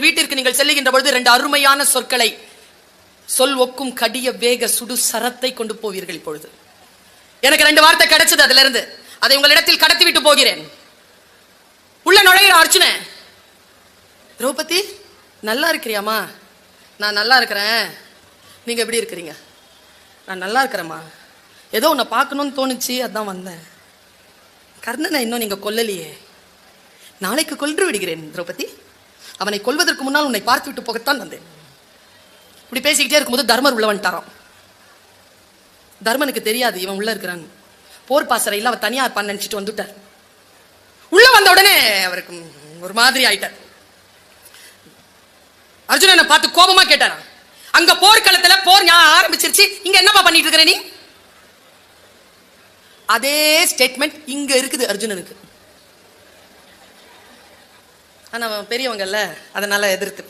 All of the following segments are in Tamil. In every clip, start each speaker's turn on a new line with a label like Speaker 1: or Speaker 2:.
Speaker 1: வீட்டிற்கு நீங்கள் செல்லுகின்ற பொழுது 2 அருமையான சொற்களை சொல் ஒக்கும் கடிய வேக சுடு சரத்தை கொண்டு போவீர்கள். இப்பொழுது எனக்கு 2 வார்த்தை கிடைச்சது, அதுல இருந்து அதை உங்களிடத்தில் கடத்தி விட்டு போகிறேன். உள்ள நுழைகிற அர்ஜுன, திரௌபதி நல்லா இருக்கிறியாமா? நான் நல்லா இருக்கிறேன். நீங்க எப்படி இருக்கிறீங்க? நான் நல்லா இருக்கிறேம்மா. ஏதோ உன்னை பார்க்கணும்னு தோணுச்சு, அதான் வந்தேன். கர்ணனை இன்னும் நீங்க கொல்லலையே, நாளைக்கு கொன்று விடுகிறேன் திரௌபதி. அவனை கொல்வதற்கு முன்னால் உன்னை பார்த்து விட்டு போகத்தான் வந்தேன். இப்படி பேசிக்கிட்டே இருக்கும்போது தர்மர் உள்ள வந்துட்டாராம். தர்மனுக்கு தெரியாது இவன் உள்ள இருக்கிறான். போர் பாசறையில் அவர் தனியா இருப்பான்னு நினைச்சிட்டு வந்துட்டார். உள்ள வந்த உடனே அவருக்கு ஒரு மாதிரி ஆயிட்டார். அர்ஜுனனை பார்த்து கோபமா கேட்டாரா, அங்க போர்க்களத்துல போர் ஆரம்பிச்சிருச்சு, இங்க என்னப்பா பண்ணிட்டு இருக்கிற நீ? அதே ஸ்டேட்மெண்ட் இங்க இருக்குது அர்ஜுனனுக்கு. ஆனா பெரியவங்கல்ல, அதனால எதிர்த்து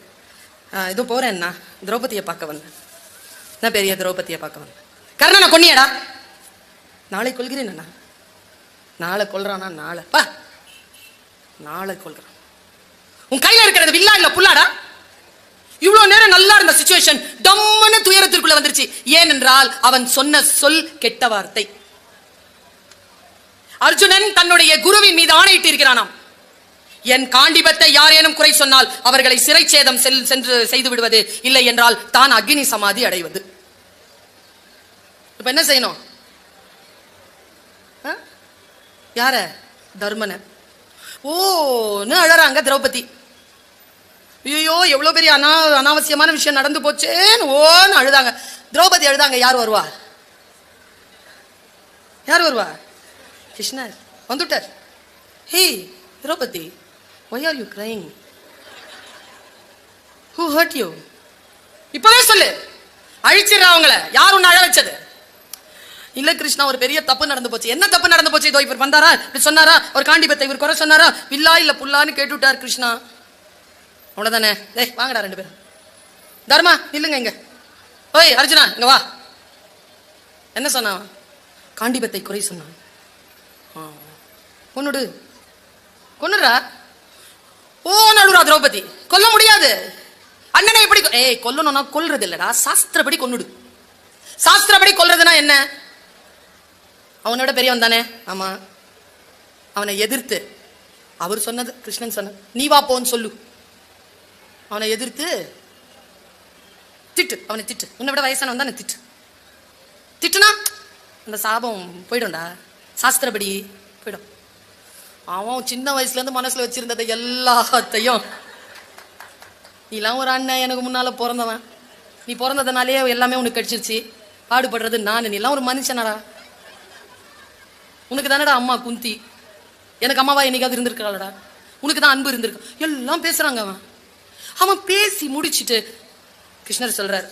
Speaker 1: இது போறேன்னா திரௌபதியை பார்க்க வந்தேன். நான் பெரிய திரௌபதியை பார்க்க வந்தேன். கர்ணனை கொன்னியடா? நாளை கொல்கிறேன் அண்ணா. நாளை கொல்றானா? நாளை கொல்றான். உன் கையில இருக்கிறது வில்லா இல்ல புல்லாடா? இவ்வளவு நேரம் நல்லா இருந்த சிச்சுவேஷன் டம்மன துயரத்திற்குள்ள வந்துருச்சு. ஏனென்றால் அவன் சொன்ன சொல் கெட்ட வார்த்தை. அர்ஜுனன் தன்னுடைய குருவின் மீது ஆணையிட்டு இருக்கிறானாம், என் காண்டிபத்தை யாரேனும் குறை சொன்னால் அவர்களை சிறைச்சேதம் சென்று செய்து விடுவது, இல்லை என்றால் தான் அக்னி சமாதி அடைவது. இப்ப என்ன செய்யணும்? யார? தர்மன. ஓன்னு அழறாங்க திரௌபதி. ஐயோ எவ்வளவு பெரிய அனாவசியமான விஷயம் நடந்து போச்சேன்னு ஓன்னு அழுதாங்க. திரௌபதி அழுதாங்க. யார் வருவா? யார் வருவா? கிருஷ்ணர் வந்துட்டார். ஹே Draupadi, why are you crying? Who hurt you? இப்பவே சொல்லு, அழிச்சிடுறா அவங்கள. யார் உன்னை அழ வச்சது? இல்ல கிருஷ்ணா, ஒரு பெரிய தப்பு நடந்து போச்சு. என்ன தப்பு நடந்து போச்சு? இதோ இவர் வந்தாரா, இப்படி சொன்னாரா, ஒரு காண்டிபத்தை இவர் குறை சொன்னாரா, வில்லா இல்ல புல்லான்னு கேட்டு விட்டார் கிருஷ்ணா. அவ்வளவுதானே? டேய் வாங்கடா 2 பேரும். தர்மா இல்லங்க இங்க. ஓய் அர்ஜுனா இங்க வா. என்ன சொன்னான்? காண்டிபத்தை குறை சொன்னான். கொன்னுடு, கொன்னுடா. ஓ நடுரா திரௌபதி. கொல்ல முடியாது. அண்ணனை எப்படி கொல்லணும்னா கொல்றது இல்லடா, சாஸ்திரப்படி கொன்னுடு. சாஸ்திரப்படி கொல்றதுனா என்ன? அவனோட பெரியவன் தானே? ஆமா. அவனை எதிர்த்து அவர் சொன்னது, கிருஷ்ணன் சொன்னது, நீ வா போன்னு சொல்லு. அவனை எதிர்த்து திட்டு, அவனை திட்டு. உன்னை விட வயசானவன் தானே, திட்டு. திட்டுனா அந்த சாபம் போயிடும்டா, சாஸ்திரப்படி போயிடும். அவன் சின்ன வயசுல இருந்து மனசுல வச்சிருந்ததை எல்லாத்தையும், நீலாம் ஒரு அண்ணன், எனக்கு முன்னால பிறந்தவன், நீ பிறந்ததுனாலே எல்லாமே உனக்கு கிடைச்சிருச்சு, பாடுபடுறது நான், நீ எல்லாம் ஒரு மனுஷனாடா. உனக்கு தானடா அம்மா குந்தி, எனக்கு அம்மாவா என்னைக்காவது இருந்திருக்காளடா? உனக்கு தான் அன்பு இருந்திருக்கு. எல்லாம் பேசுறாங்க. அவன் பேசி முடிச்சுட்டு கிருஷ்ணர் சொல்றார்,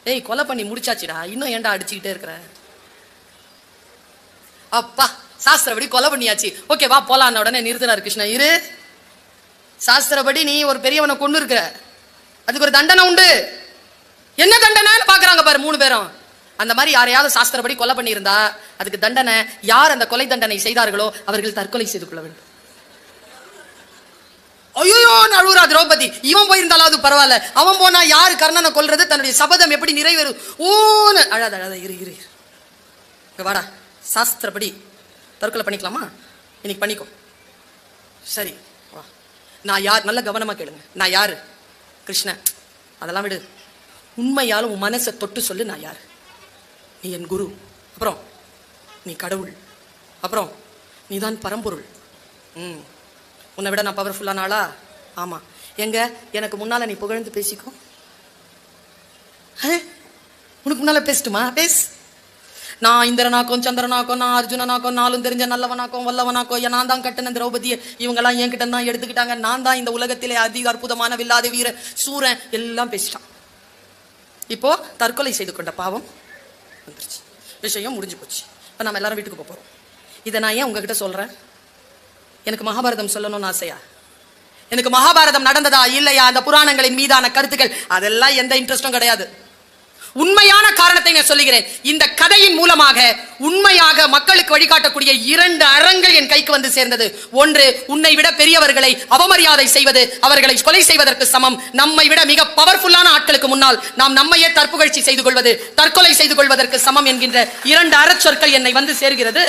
Speaker 1: ஏய் கொலை பண்ணி முடிச்சாச்சுடா, இன்னும் ஏன்டா அடிச்சுக்கிட்டே இருக்கிற? அப்பா சாஸ்திரப்படி கொலை பண்ணியாச்சு, ஓகே வா போலான்னு உடனே நிறுத்தினார் கிருஷ்ணன். இரு, சாஸ்திரப்படி நீ ஒரு பெரியவனை கொண்டு இருக்க, அதுக்கு ஒரு தண்டனை உண்டு. என்ன தண்டனைன்னு பாக்குறாங்க பாரு 3 பேரும். அந்த மாதிரி யாரையாவது சாஸ்திரப்படி கொலை பண்ணியிருந்தா அதுக்கு தண்டனை, யார் அந்த கொலை தண்டனை செய்தார்களோ அவர்கள் தற்கொலை செய்து கொள்ள வேண்டும். ஐயோ அழுறா திரௌபதி. இவன் போயிருந்தாலும் பரவாயில்ல, அவன் போனா யாரு கர்ணனை கொல்றது? தன்னுடைய சபதம் எப்படி நிறைவேறும்? ஓன்னு அழாத அழாத. இரு இரு வாடா, சாஸ்திரப்படி தற்கொலை பண்ணிக்கலாமா? இன்னைக்கு பண்ணிக்கோ. சரி வா. நான் யார்? நல்ல கவனமா கேளுங்க. நான் யாரு? கிருஷ்ணன். அதெல்லாம் விடு, உண்மையாலும் உன் மனசை தொட்டு சொல்லு. நான் யாரு? நீ என் குரு, அப்புறம் நீ கடவுள், அப்புறம் நீ தான் பரம்பொருள். உன்னை விட நான் பவர்ஃபுல்லான ஆளா? ஆமா. எங்க எனக்கு முன்னால நீ புகழ்ந்து பேசிக்கோ. உனக்கு முன்னால பேசட்டுமா? பேசு. நான் இந்திரனாக்கும் சந்திரனாக்கும் நான் அர்ஜுனனாக்கும் நாளும் தெரிஞ்ச நல்லவனாக்கும் வல்லவனாக்கும் நான் தான் கட்டின திரௌபதியை இவங்கெல்லாம் என்கிட்ட தான் எடுத்துக்கிட்டாங்க. நான் தான் இந்த உலகத்திலே அதிக அற்புதமான வில்லாத வீர சூரன் எல்லாம் பேசிட்டான். இப்போ தற்கொலை செய்து கொண்ட பாவம் வந்துருச்சு, விஷயம் முடிஞ்சு போச்சு. இப்போ நம்ம எல்லாரும் வீட்டுக்கு போறோம். இதை நான் ஏன் உங்ககிட்ட சொல்றேன்? எனக்கு மகாபாரதம் சொல்லணும்னு ஆசையா? எனக்கு மகாபாரதம் நடந்ததா இல்லையா, அந்த புராணங்களின் மீதான கருத்துக்கள் அதெல்லாம் எந்த இன்ட்ரெஸ்டும் கிடையாது. உண்மையான காரணத்தை நான் சொல்லுகிறேன். இந்த கதையின் மூலமாக உண்மையாக மக்களுக்கு வழிகாட்டக்கூடிய 2 அறங்கள் என் கைக்கு வந்து சேர்ந்தது. ஒன்று, உன்னை விட பெரியவர்களை அவமரியாதை செய்வது அவர்களை கொலை செய்வதற்கு சமம். நம்மை விட மிக பவர்ஃபுல்லான ஆட்களுக்கு முன்னால் நாம் நம்மையே தற்புகழ்ச்சி செய்து கொள்வது தற்கொலை செய்து கொள்வதற்கு சமம் என்கின்ற 2 அறச்சொற்கள் என்னை வந்து சேர்கிறது.